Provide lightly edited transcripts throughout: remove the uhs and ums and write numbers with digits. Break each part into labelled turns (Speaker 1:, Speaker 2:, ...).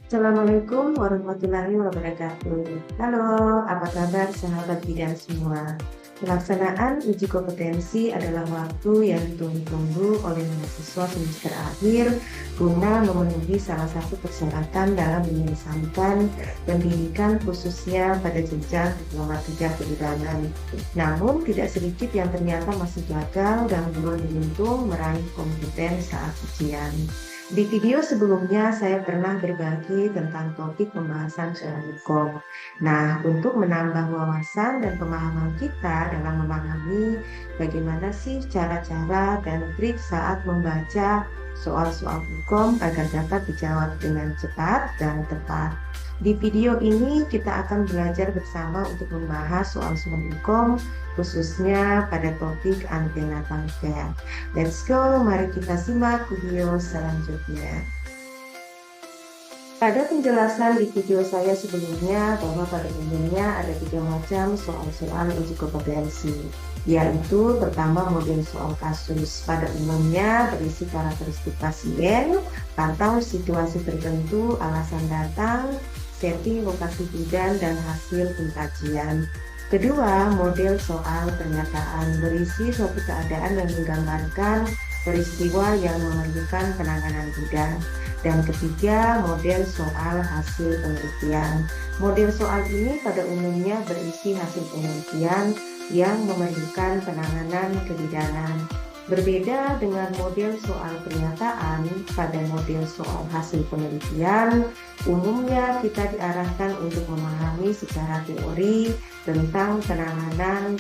Speaker 1: Assalamualaikum warahmatullahi wabarakatuh. Halo, apa kabar sahabat bidan semua? Pelaksanaan uji kompetensi adalah waktu yang ditunggu-tunggu oleh mahasiswa semester akhir guna memenuhi salah satu persyaratan dalam menyelesaikan pendidikan khususnya pada jenjang diploma 3 kebidanan. Namun tidak sedikit yang ternyata masih gagal dan belum beruntung meraih kompeten saat ujian. Di video sebelumnya saya pernah berbagi tentang topik pembahasan soal hukum. Nah, untuk menambah wawasan dan pemahaman kita dalam memahami bagaimana sih cara-cara dan trik saat membaca soal-soal hukum agar dapat dijawab dengan cepat dan tepat. Di video ini kita akan belajar bersama untuk membahas soal-soal hukum khususnya pada topik antena tangga. Let's go, mari kita simak video selanjutnya. Pada penjelasan di video saya sebelumnya bahwa pada umumnya ada 3 macam soal-soal uji kompetensi, yaitu pertama model soal kasus. Pada umumnya berisi karakteristik pasien, pantau situasi tertentu, alasan datang, setting lokasi bidan, dan hasil pengkajian. Kedua, model soal pernyataan berisi suatu keadaan yang menggambarkan peristiwa yang memerlukan penanganan bidan. Dan ketiga, model soal hasil penelitian. Model soal ini pada umumnya berisi hasil penelitian yang memerlukan penanganan kebidanan. Berbeda dengan model soal pernyataan, pada model soal hasil penelitian, umumnya kita diarahkan untuk memahami secara teori tentang penanganan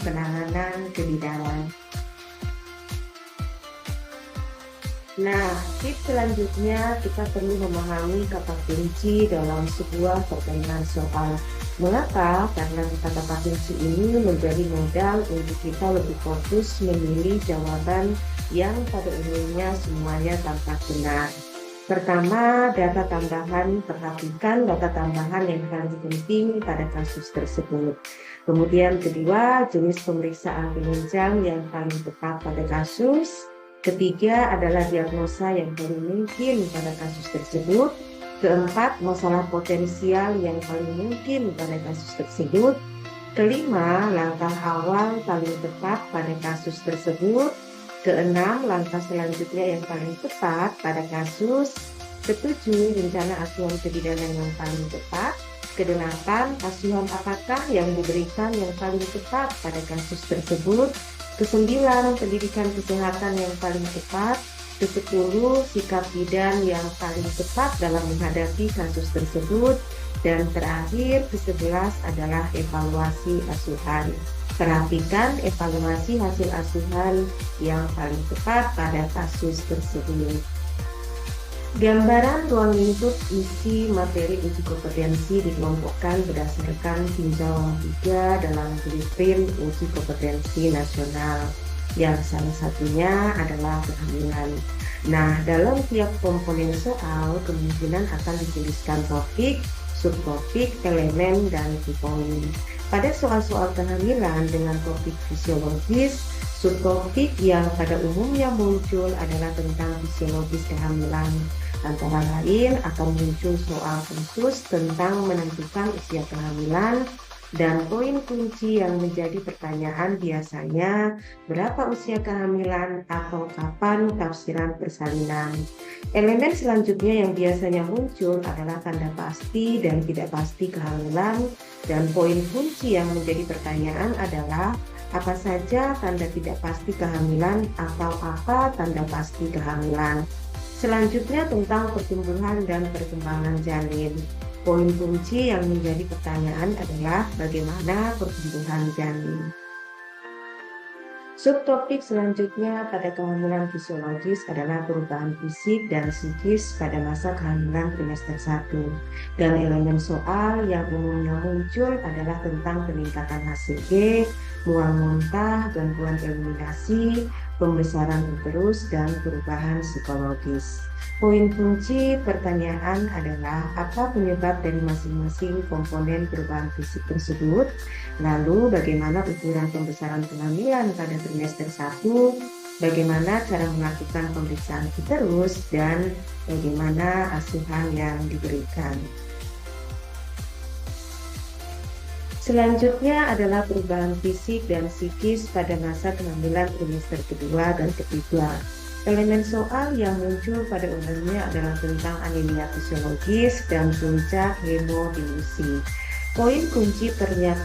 Speaker 1: kebidanan. Nah, tips selanjutnya kita perlu memahami kata kunci dalam sebuah pertanyaan soal. Mengapa? Karena kata kunci ini menjadi modal untuk kita lebih fokus memilih jawaban yang pada umumnya semuanya tampak benar. Pertama, data tambahan. Perhatikan data tambahan yang paling penting pada kasus tersebut. Kemudian kedua, jenis pemeriksaan penunjang yang paling tepat pada kasus. Ketiga adalah diagnosa yang paling mungkin pada kasus tersebut. Keempat, masalah potensial yang paling mungkin pada kasus tersebut. Kelima, langkah awal paling tepat pada kasus tersebut. Keenam, langkah selanjutnya yang paling tepat pada kasus. Ketujuh, rencana asuhan kebidanan yang paling tepat. Kedelapan, asuhan apakah yang diberikan yang paling tepat pada kasus tersebut. Kesembilan, pendidikan kesehatan yang paling tepat. Kesepuluh, sikap bidan yang paling tepat dalam menghadapi kasus tersebut. Dan terakhir, ke-11 adalah evaluasi asuhan. Perhatikan evaluasi hasil asuhan yang paling tepat pada kasus tersebut. Gambaran ruang lingkup isi materi uji kompetensi dikelompokkan berdasarkan tinjauan 3 dalam blueprint uji kompetensi nasional, yang salah satunya adalah kehamilan. Nah, dalam tiap komponen soal kemungkinan akan dituliskan topik, subtopik, elemen, dan poin. Pada soal-soal kehamilan dengan topik fisiologis, subtopik yang pada umumnya muncul adalah tentang fisiologis kehamilan. Antara lain akan muncul soal khusus tentang menentukan usia kehamilan, dan poin kunci yang menjadi pertanyaan biasanya berapa usia kehamilan atau kapan tafsiran persalinan. Elemen selanjutnya yang biasanya muncul adalah tanda pasti dan tidak pasti kehamilan, dan poin kunci yang menjadi pertanyaan adalah apa saja tanda tidak pasti kehamilan atau apa tanda pasti kehamilan. Selanjutnya tentang pertumbuhan dan perkembangan janin. Poin kunci yang menjadi pertanyaan adalah bagaimana pertumbuhan janin. Subtopik selanjutnya pada kehamilan fisiologis adalah perubahan fisik dan psikis pada masa kehamilan trimester 1. Dan elemen soal yang umumnya muncul adalah tentang peningkatan HCG, mual muntah, gangguan eliminasi, pembesaran uterus, dan perubahan psikologis. Poin kunci pertanyaan adalah apa penyebab dari masing-masing komponen perubahan fisik tersebut, lalu bagaimana ukuran pembesaran kehamilan pada trimester 1, bagaimana cara melakukan pemeriksaan uterus, dan bagaimana asuhan yang diberikan. Selanjutnya adalah perubahan fisik dan psikis pada masa kehamilan trimester kedua dan ketiga. Elemen soal yang muncul pada umumnya adalah tentang anemia fisiologis dan puncak hemodilusi. Poin kunci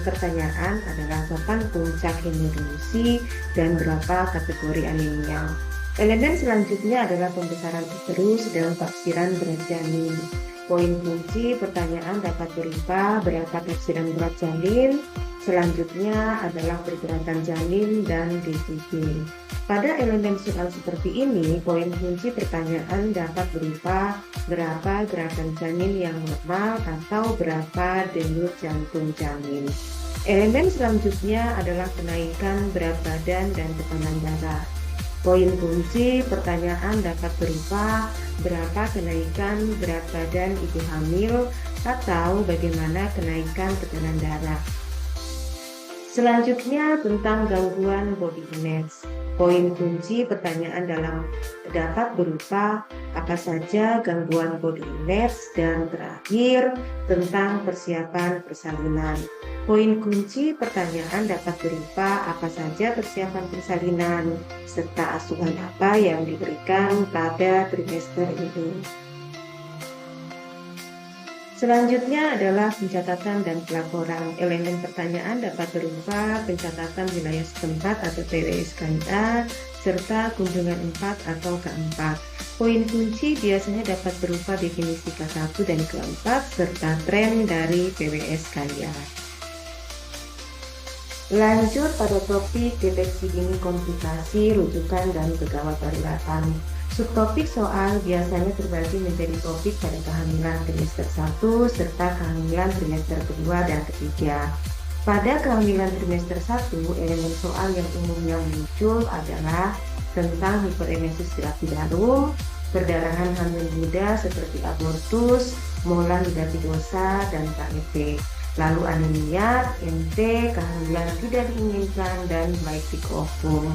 Speaker 1: pertanyaan adalah kapan puncak hemodilusi dan berapa kategori anemia. Elemen selanjutnya adalah pembesaran uterus dan tafsiran berat janin. Poin kunci pertanyaan dapat berupa berapa tafsiran berat janin, selanjutnya adalah pergerakan janin dan DCT. Pada elemen soal seperti ini, poin kunci pertanyaan dapat berupa berapa gerakan janin yang normal atau berapa denyut jantung janin. Elemen selanjutnya adalah kenaikan berat badan dan tekanan darah. Poin kunci pertanyaan dapat berupa berapa kenaikan berat badan ibu hamil atau bagaimana kenaikan tekanan darah. Selanjutnya tentang gangguan body image. Poin kunci pertanyaan dapat berupa apa saja gangguan body image, dan terakhir tentang persiapan persalinan. Poin kunci pertanyaan dapat berupa apa saja persiapan persalinan serta asuhan apa yang diberikan pada trimester ini. Selanjutnya adalah pencatatan dan pelaporan. Elemen pertanyaan dapat berupa pencatatan wilayah setempat atau PWSKIA serta kunjungan 4 atau K4. Poin kunci biasanya dapat berupa definisi K1 dan K4 serta tren dari PWSKIA. Lanjut pada topik deteksi dini komplikasi, rujukan, dan kegawat daruratan. Subtopik soal biasanya terbagi menjadi topik pada kehamilan trimester 1 serta kehamilan trimester kedua dan ketiga. Pada kehamilan trimester 1, elemen soal yang umumnya muncul adalah tentang hiperemesis gravidarum, perdarahan hamil muda seperti abortus, mola hidapidosa, dan KEP. Lalu anemia, MT, kehamilan tidak diinginkan, dan mytic ovum.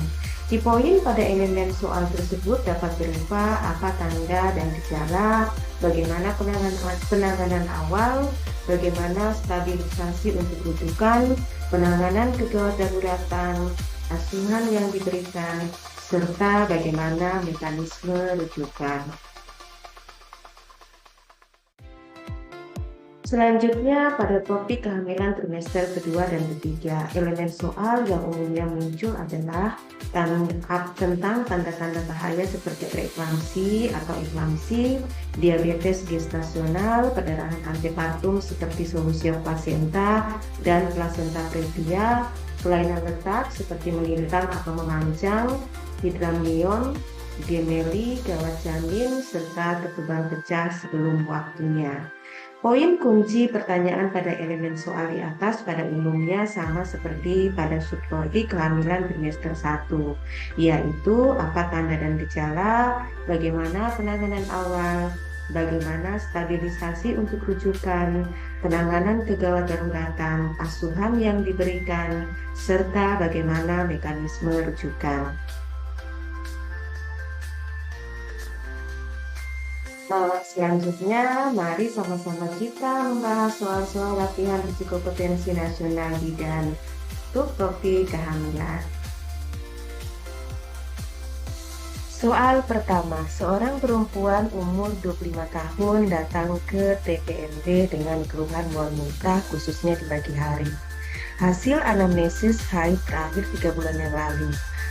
Speaker 1: Di poin pada elemen soal tersebut dapat berupa apa tanda dan gejala, bagaimana penanganan awal, bagaimana stabilisasi untuk rujukan, penanganan kegawat daruratan, asuhan yang diberikan, serta bagaimana mekanisme rujukan. Selanjutnya pada topik kehamilan trimester kedua dan ketiga, elemen soal yang umumnya muncul adalah tentang tanda-tanda bahaya seperti preeklamsi atau eklamsi, diabetes gestasional, perdarahan antepartum seperti solusi placenta dan placenta previa, kelainan letak seperti melintang atau memanjang, hidramnion, gemeli, gawat janin, serta ketubal pecah sebelum waktunya. Poin kunci pertanyaan pada elemen soal di atas pada umumnya sama seperti pada subtopik kehamilan trimester 1, yaitu apa tanda dan gejala, bagaimana penanganan awal, bagaimana stabilisasi untuk rujukan, penanganan kegawat daruratan, asuhan yang diberikan, serta bagaimana mekanisme rujukan. Selanjutnya, mari sama-sama kita membahas soal-soal latihan psikopotensi nasional bidang subtopik kehamilan. Soal pertama, seorang perempuan umur 25 tahun datang ke TPMD dengan keluhan mual muntah khususnya di pagi hari. Hasil anamnesis haid terakhir 3 bulan yang lalu.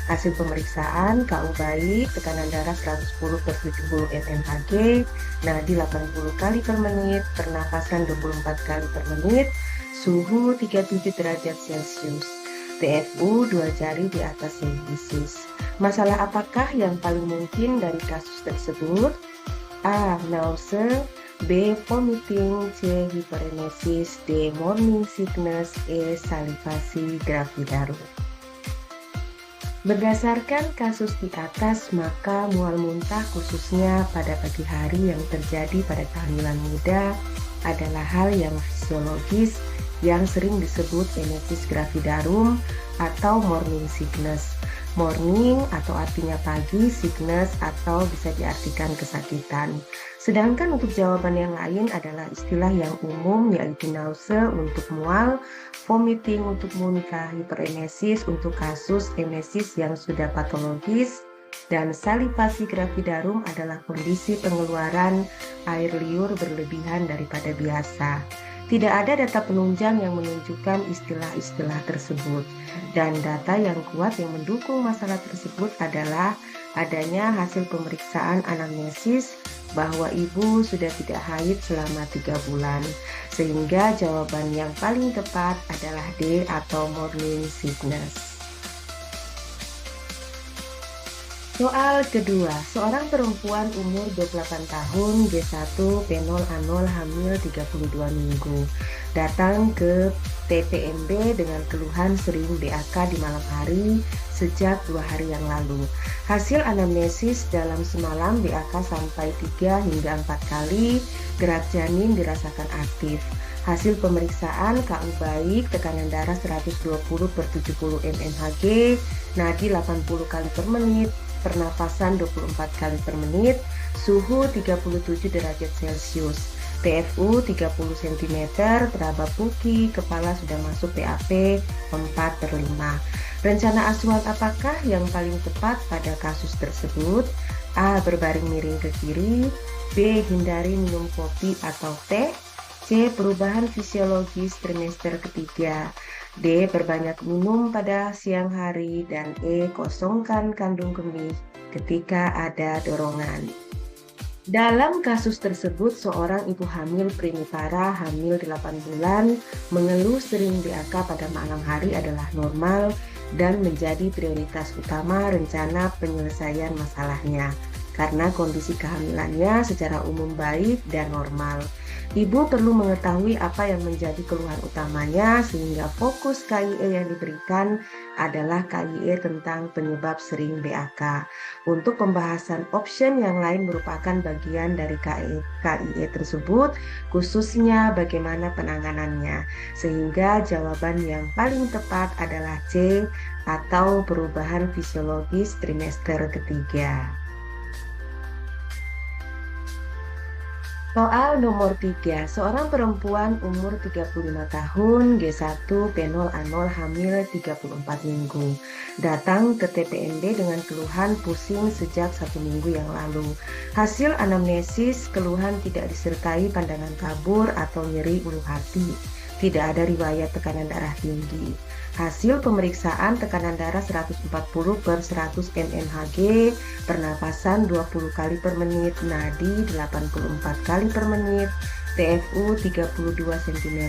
Speaker 1: Hasil pemeriksaan KU baik, tekanan darah 110/70 mmHg, nadi 80 kali per menit, pernapasan 24 kali per menit, suhu 37 derajat Celcius, TFU 2 jari di atas simplisis. Masalah apakah yang paling mungkin dari kasus tersebut? A. Nausea, B. Vomiting, C. Hiperemesis, D. Morning sickness, E. Salivasi gravidarum. Berdasarkan kasus di atas, maka mual muntah khususnya pada pagi hari yang terjadi pada kehamilan muda adalah hal yang fisiologis yang sering disebut emesis gravidarum atau morning sickness. Morning atau artinya pagi, sickness atau bisa diartikan kesakitan. Sedangkan untuk jawaban yang lain adalah istilah yang umum yaitu nausea untuk mual, vomiting untuk muntah, hiperemesis untuk kasus emesis yang sudah patologis, dan salivasi gravidarum adalah kondisi pengeluaran air liur berlebihan daripada biasa. Tidak ada data penunjang yang menunjukkan istilah-istilah tersebut, dan data yang kuat yang mendukung masalah tersebut adalah adanya hasil pemeriksaan anamnesis bahwa ibu sudah tidak haid selama 3 bulan, sehingga jawaban yang paling tepat adalah D atau morning sickness. Soal kedua, seorang perempuan umur 28 tahun, G1, P0, A0, hamil 32 minggu, datang ke TPMB dengan keluhan sering BAK di malam hari sejak 2 hari yang lalu. Hasil anamnesis dalam semalam BAK sampai 3 hingga 4 kali, gerak janin dirasakan aktif. Hasil pemeriksaan KU baik, tekanan darah 120/70 mmHg, nadi 80 kali per menit, pernapasan 24 kali per menit, suhu 37 derajat Celcius, PFU 30 cm, teraba puki, kepala sudah masuk PAP 4/5. Rencana asuhan apakah yang paling tepat pada kasus tersebut? A. Berbaring miring ke kiri, B. Hindari minum kopi atau teh, C. Perubahan fisiologis trimester ketiga, D. Berbanyak minum pada siang hari, dan E. Kosongkan kandung kemih ketika ada dorongan. Dalam kasus tersebut, seorang ibu hamil primipara hamil 8 bulan mengeluh sering BAK pada malam hari adalah normal dan menjadi prioritas utama rencana penyelesaian masalahnya karena kondisi kehamilannya secara umum baik dan normal. Ibu perlu mengetahui apa yang menjadi keluhan utamanya sehingga fokus KIE yang diberikan adalah KIE tentang penyebab sering BAK. Untuk pembahasan option yang lain merupakan bagian dari KIE tersebut, khususnya bagaimana penanganannya. Sehingga jawaban yang paling tepat adalah C atau perubahan fisiologis trimester ketiga. Soal nomor 3, seorang perempuan umur 35 tahun, G1, P0, A0, hamil 34 minggu, datang ke TPMB dengan keluhan pusing sejak 1 minggu yang lalu. Hasil anamnesis, keluhan tidak disertai pandangan kabur atau nyeri ulu hati. Tidak ada riwayat tekanan darah tinggi. Hasil pemeriksaan tekanan darah 140/100 mmHg, pernapasan 20 kali per menit, nadi 84 kali per menit, TFU 32 cm,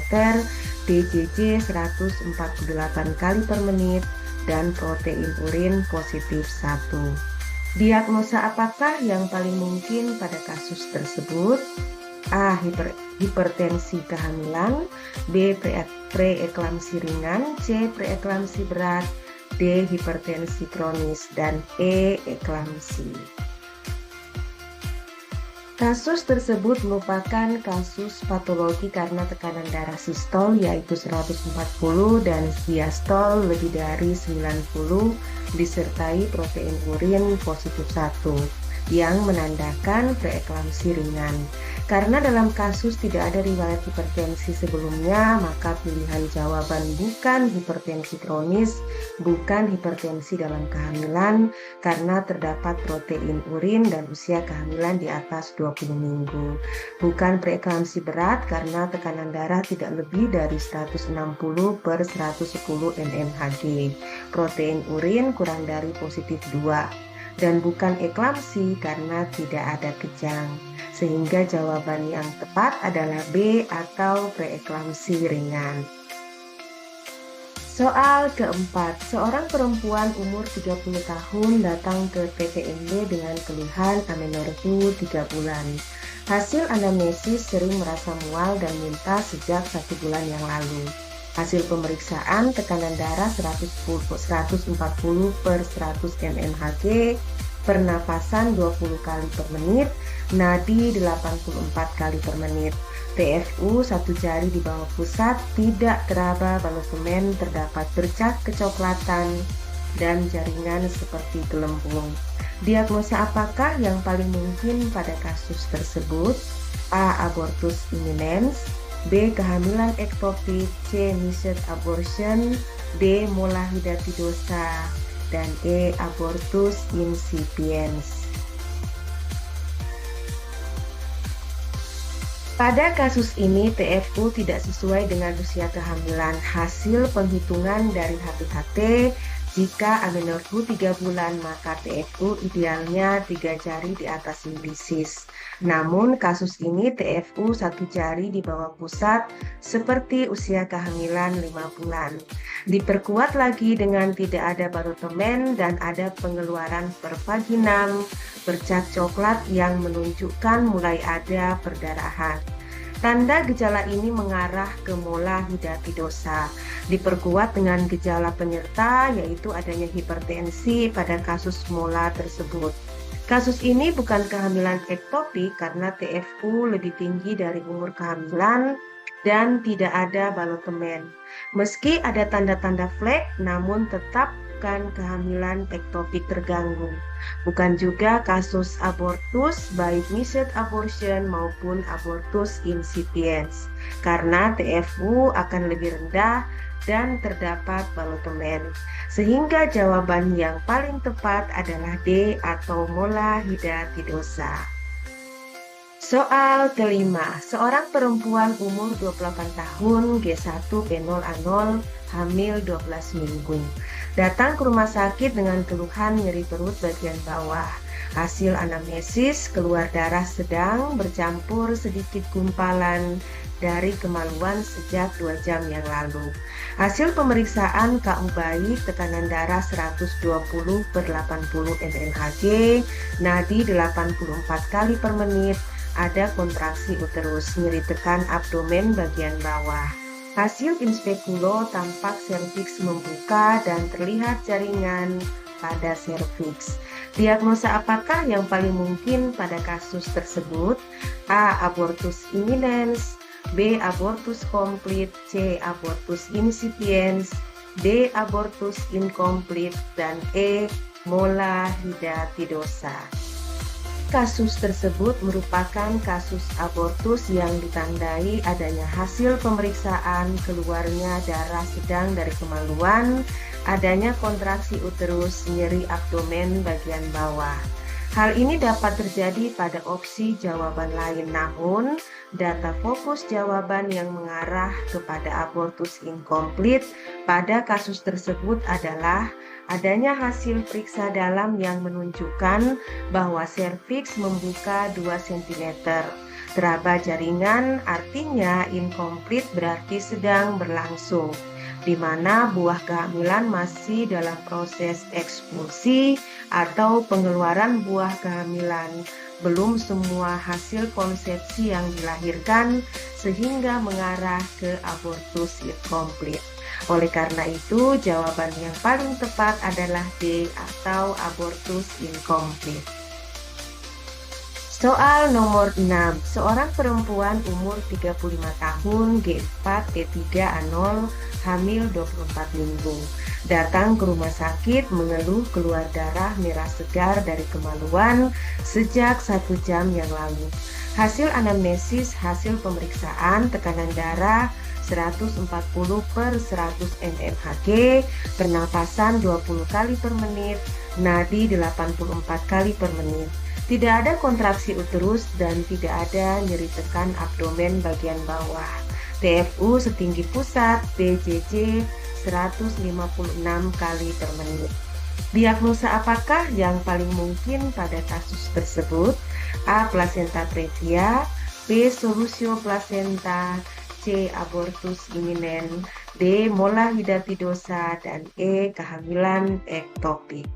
Speaker 1: DJJ 148 kali per menit, dan protein urin positif 1. Diagnosa apakah yang paling mungkin pada kasus tersebut? A. Hipertensi kehamilan, B. Preeklamsi ringan, C. Preeklamsi berat, D. Hipertensi kronis, dan E. Eklamsi. Kasus tersebut merupakan kasus patologi karena tekanan darah sistol yaitu 140 dan diastol lebih dari 90 disertai protein urin positif 1 yang menandakan preeklamsi ringan. Karena dalam kasus tidak ada riwayat hipertensi sebelumnya, maka pilihan jawaban bukan hipertensi kronis, bukan hipertensi dalam kehamilan, karena terdapat protein urin dan usia kehamilan di atas 20 minggu. Bukan preeklamsi berat karena tekanan darah tidak lebih dari 160/110 mmHg. Protein urin kurang dari positif 2. Dan bukan eklamsi karena tidak ada kejang. Sehingga jawaban yang tepat adalah B atau preeklamsi ringan. Soal keempat, seorang perempuan umur 30 tahun datang ke TPMB dengan keluhan amenorrhea 3 bulan. Hasil anamnesis sering merasa mual dan muntah sejak 1 bulan yang lalu. Hasil pemeriksaan tekanan darah 140/100 mmHg, pernapasan 20 kali per menit, nadi 84 kali per menit, TFU 1 jari di bawah pusat, tidak teraba balosemen, terdapat bercak kecoklatan, dan jaringan seperti gelembung. Diagnosa apakah yang paling mungkin pada kasus tersebut? A. Abortus imminens, B. Kehamilan ektopik, C. mised abortion, D. mola hidatidosa, dan E. abortus incipiens. Pada kasus ini, TFU tidak sesuai dengan usia kehamilan. Hasil penghitungan dari HPHT, jika amenorrhea 3 bulan, maka TFU idealnya 3 jari di atas imbisis. Namun, kasus ini TFU 1 jari di bawah pusat, seperti usia kehamilan 5 bulan. Diperkuat lagi dengan tidak ada barotomen dan ada pengeluaran per vaginam bercat coklat yang menunjukkan mulai ada perdarahan. Tanda gejala ini mengarah ke mola hidatidosa. Diperkuat dengan gejala penyerta yaitu adanya hipertensi pada kasus mola tersebut. Kasus ini bukan kehamilan ektopik karena TFU lebih tinggi dari umur kehamilan dan tidak ada balotemen. Meski ada tanda-tanda flek, namun tetap bukan kehamilan ektopik terganggu. Bukan juga kasus abortus baik mised abortion maupun abortus incipiens karena TFU akan lebih rendah dan terdapat balotemen. Sehingga jawaban yang paling tepat adalah D atau mola hidatidosa. Soal kelima, seorang perempuan umur 28 tahun, G1B0A0, hamil 12 minggu. Datang ke rumah sakit dengan keluhan nyeri perut bagian bawah. Hasil anamnesis, keluar darah sedang bercampur sedikit gumpalan dari kemaluan sejak 2 jam yang lalu. Hasil pemeriksaan KU bayi, tekanan darah 120/80 mmHg, nadi 84 kali per menit, ada kontraksi uterus, nyeri tekan abdomen bagian bawah. Hasil inspekulo tampak serviks membuka dan terlihat jaringan pada serviks. Diagnosa apakah yang paling mungkin pada kasus tersebut? A. Abortus imminens, B. Abortus komplit, C. Abortus incipiens, D. Abortus incomplete, dan E. mola hidatidosa. Kasus tersebut merupakan kasus abortus yang ditandai adanya hasil pemeriksaan keluarnya darah sedang dari kemaluan, adanya kontraksi uterus, nyeri abdomen bagian bawah. Hal ini dapat terjadi pada opsi jawaban lain, namun data fokus jawaban yang mengarah kepada abortus incomplete pada kasus tersebut adalah adanya hasil periksa dalam yang menunjukkan bahwa serviks membuka 2 cm. Teraba jaringan artinya incomplete berarti sedang berlangsung, di mana buah kehamilan masih dalam proses ekspulsi atau pengeluaran buah kehamilan. Belum semua hasil konsepsi yang dilahirkan sehingga mengarah ke abortus incomplete. Oleh karena itu, jawaban yang paling tepat adalah D atau abortus incomplete. Soal nomor 6. Seorang perempuan umur 35 tahun, G4B3A0, hamil 24 minggu. Datang ke rumah sakit mengeluh keluar darah merah segar dari kemaluan sejak 1 jam yang lalu. Hasil anamnesis, hasil pemeriksaan tekanan darah 140/100 mmHg, pernapasan 20 kali per menit, nadi 84 kali per menit. Tidak ada kontraksi uterus dan tidak ada nyeri tekan abdomen bagian bawah. TFU setinggi pusat, PJJ 156 kali per menit. Diagnosa apakah yang paling mungkin pada kasus tersebut? A. Placenta previa, B. solusio placenta, C. abortus imminens, D. mola hidatidosa, dan E. kehamilan ektopik.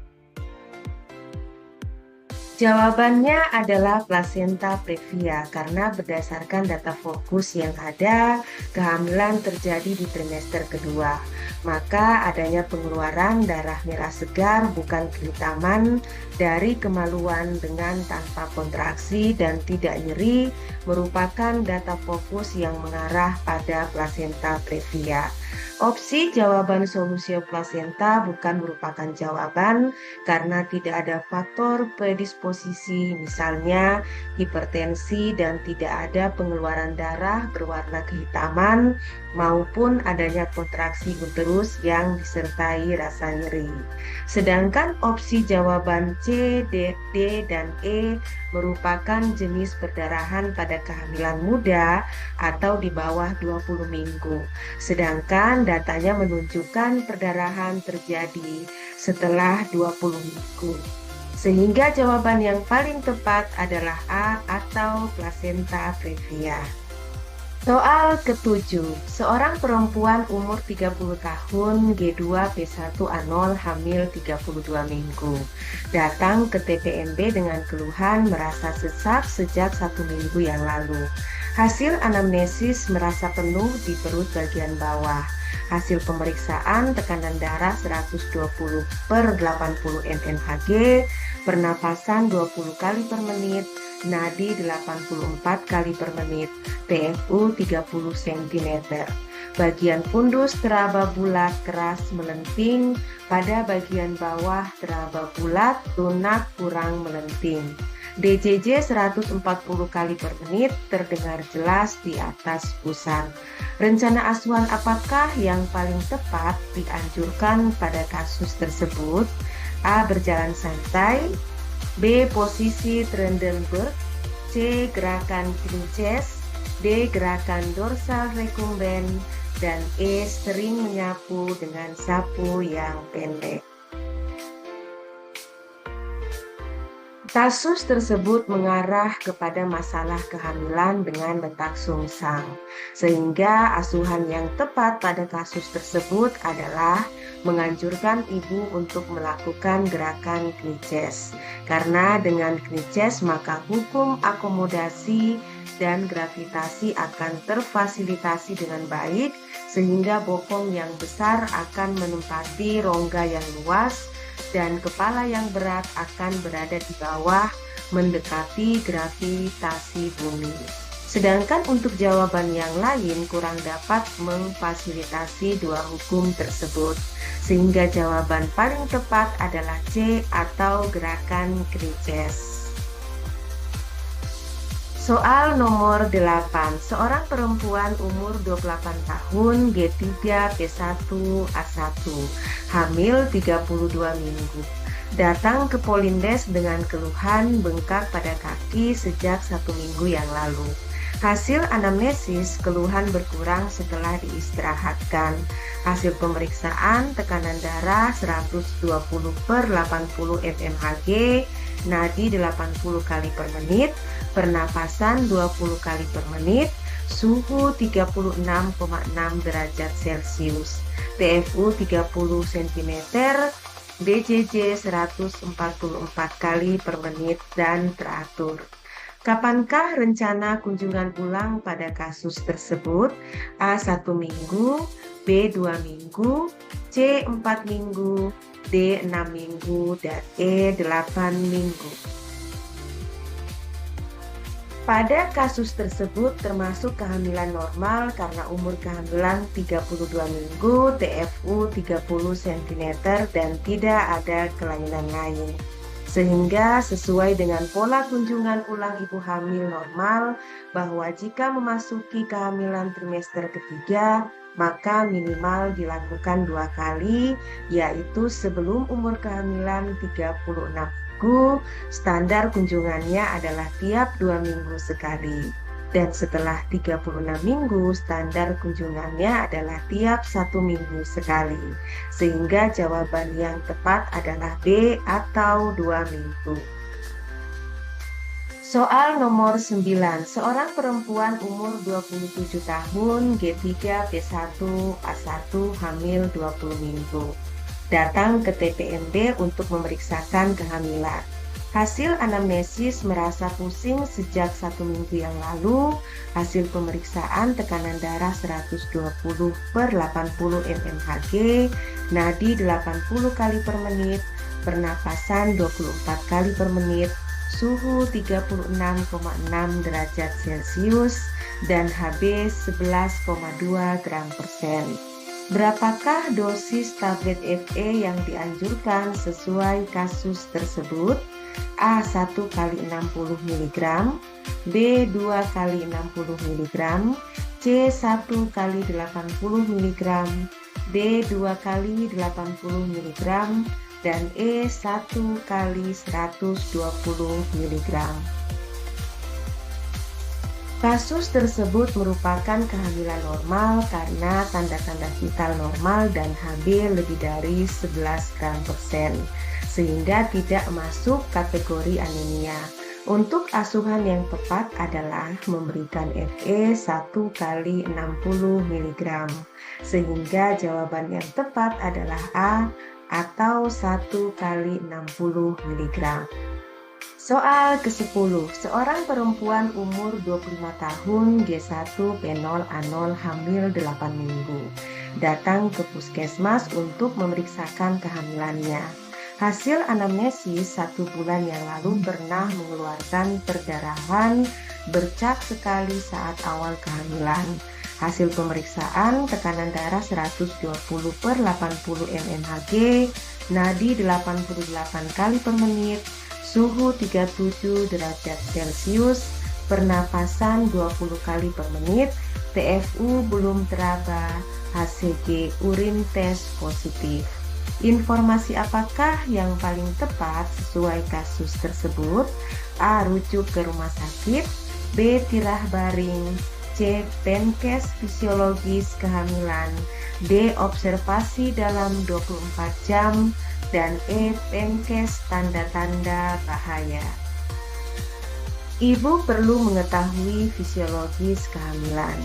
Speaker 1: Jawabannya adalah plasenta previa karena berdasarkan data fokus yang ada, kehamilan terjadi di trimester kedua. Maka adanya pengeluaran darah merah segar bukan kehitaman dari kemaluan dengan tanpa kontraksi dan tidak nyeri merupakan data fokus yang mengarah pada plasenta previa. Opsi jawaban solusio plasenta bukan merupakan jawaban karena tidak ada faktor predisposisi, misalnya hipertensi, dan tidak ada pengeluaran darah berwarna kehitaman maupun adanya kontraksi uterus yang disertai rasa nyeri. Sedangkan opsi jawaban C, D, dan E merupakan jenis perdarahan pada kehamilan muda atau di bawah 20 minggu. Sedangkan datanya menunjukkan perdarahan terjadi setelah 20 minggu. Sehingga jawaban yang paling tepat adalah A atau plasenta previa. Soal ketujuh, seorang perempuan umur 30 tahun, G2P1A0, hamil 32 minggu, datang ke TPMB dengan keluhan merasa sesak sejak 1 minggu yang lalu. Hasil anamnesis merasa penuh di perut bagian bawah. Hasil pemeriksaan tekanan darah 120/80 mmHg, pernapasan 20 kali per menit, nadi 84 kali per menit, TFU 30 cm. Bagian fundus teraba bulat keras melenting, pada bagian bawah teraba bulat lunak kurang melenting. DJJ 140 kali per menit terdengar jelas di atas pusat. Rencana asuhan apakah yang paling tepat dianjurkan pada kasus tersebut? A. Berjalan santai, B. Posisi Trendelenburg, C. Gerakan Clinches, D. Gerakan dorsal recumbens, dan E. Sering menyapu dengan sapu yang pendek. Kasus tersebut mengarah kepada masalah kehamilan dengan letak sungsang, sehingga asuhan yang tepat pada kasus tersebut adalah menganjurkan ibu untuk melakukan gerakan Clinches. Karena dengan Clinches maka hukum akomodasi dan gravitasi akan terfasilitasi dengan baik, sehingga bokong yang besar akan menempati rongga yang luas dan kepala yang berat akan berada di bawah mendekati gravitasi bumi. Sedangkan untuk jawaban yang lain kurang dapat memfasilitasi dua hukum tersebut, sehingga jawaban paling tepat adalah C atau gerakan Clinches. Soal nomor 8, seorang perempuan umur 28 tahun, G3P1A1, hamil 32 minggu, datang ke Polindes dengan keluhan bengkak pada kaki sejak 1 minggu yang lalu. Hasil anamnesis, keluhan berkurang setelah diistirahatkan. Hasil pemeriksaan, tekanan darah 120/80 mmHg, nadi 80 kali per menit, pernapasan 20 kali per menit, suhu 36,6 derajat Celcius, TFU 30 cm, DJJ 144 kali per menit dan teratur. Kapankah rencana kunjungan ulang pada kasus tersebut? A. 1 minggu, B. 2 minggu, C. 4 minggu, D. 6 minggu, dan E. 8 minggu. Pada kasus tersebut termasuk kehamilan normal karena umur kehamilan 32 minggu, TFU 30 cm, dan tidak ada kelainan lain. Sehingga sesuai dengan pola kunjungan ulang ibu hamil normal, bahwa jika memasuki kehamilan trimester ketiga, maka minimal dilakukan 2 kali, yaitu sebelum umur kehamilan 36 minggu, standar kunjungannya adalah tiap 2 minggu sekali. Dan setelah 36 minggu, standar kunjungannya adalah tiap 1 minggu sekali. Sehingga jawaban yang tepat adalah B atau 2 minggu. Soal nomor 9, seorang perempuan umur 27 tahun, G3P1A1, hamil 20 minggu, datang ke TPMB untuk memeriksakan kehamilan. Hasil anamnesis merasa pusing sejak 1 minggu yang lalu. Hasil pemeriksaan tekanan darah 120/80 mmHg, nadi 80 kali per menit, pernapasan 24 kali per menit, suhu 36,6 derajat Celcius, dan Hb 11,2 gram per sen. Berapakah dosis tablet Fe yang dianjurkan sesuai kasus tersebut? A 1 kali 60 mg, B 2 kali 60 mg, C 1 kali 80 mg, D 2 kali 80 mg, dan E 1 kali 120 mg. Kasus tersebut merupakan kehamilan normal karena tanda-tanda vital normal dan Hb lebih dari 11 gram per sen, sehingga tidak masuk kategori anemia. Untuk asuhan yang tepat adalah memberikan Fe 1 kali 60 mg, sehingga jawaban yang tepat adalah A atau 1 kali 60 mg. Soal ke-10, seorang perempuan umur 25 tahun G1 P0 A0 hamil 8 minggu datang ke puskesmas untuk memeriksakan kehamilannya. Hasil anamnesis 1 bulan yang lalu pernah mengeluarkan perdarahan bercak sekali saat awal kehamilan. Hasil pemeriksaan tekanan darah 120/80 mmHg, nadi 88 kali per menit, suhu 37 derajat Celcius, pernapasan 20 kali per menit, TFU belum teraba, HCG urin tes positif. Informasi apakah yang paling tepat sesuai kasus tersebut? A. Rujuk ke rumah sakit, B. Tirah baring, C. Penkes fisiologis kehamilan, D. Observasi dalam 24 jam, dan E. Penkes tanda-tanda bahaya. Ibu perlu mengetahui fisiologis kehamilan.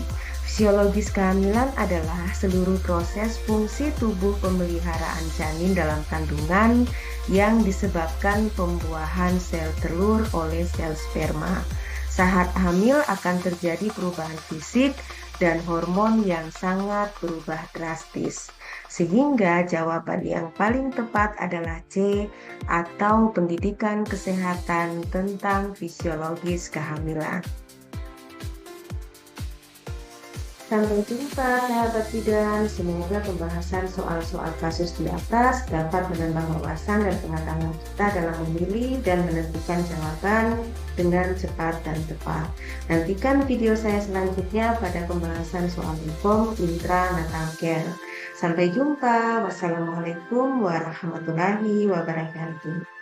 Speaker 1: Fisiologis kehamilan adalah seluruh proses fungsi tubuh pemeliharaan janin dalam kandungan yang disebabkan pembuahan sel telur oleh sel sperma. Saat hamil akan terjadi perubahan fisik dan hormon yang sangat berubah drastis. Sehingga jawaban yang paling tepat adalah C atau pendidikan kesehatan tentang fisiologis kehamilan. Sampai jumpa sahabat bidan, semoga pembahasan soal-soal kasus di atas dapat menambah wawasan dan pengetahuan kita dalam memilih dan menentukan jawaban dengan cepat dan tepat. Nantikan video saya selanjutnya pada pembahasan soal inform intranatal care. Sampai jumpa. Wassalamualaikum warahmatullahi wabarakatuh.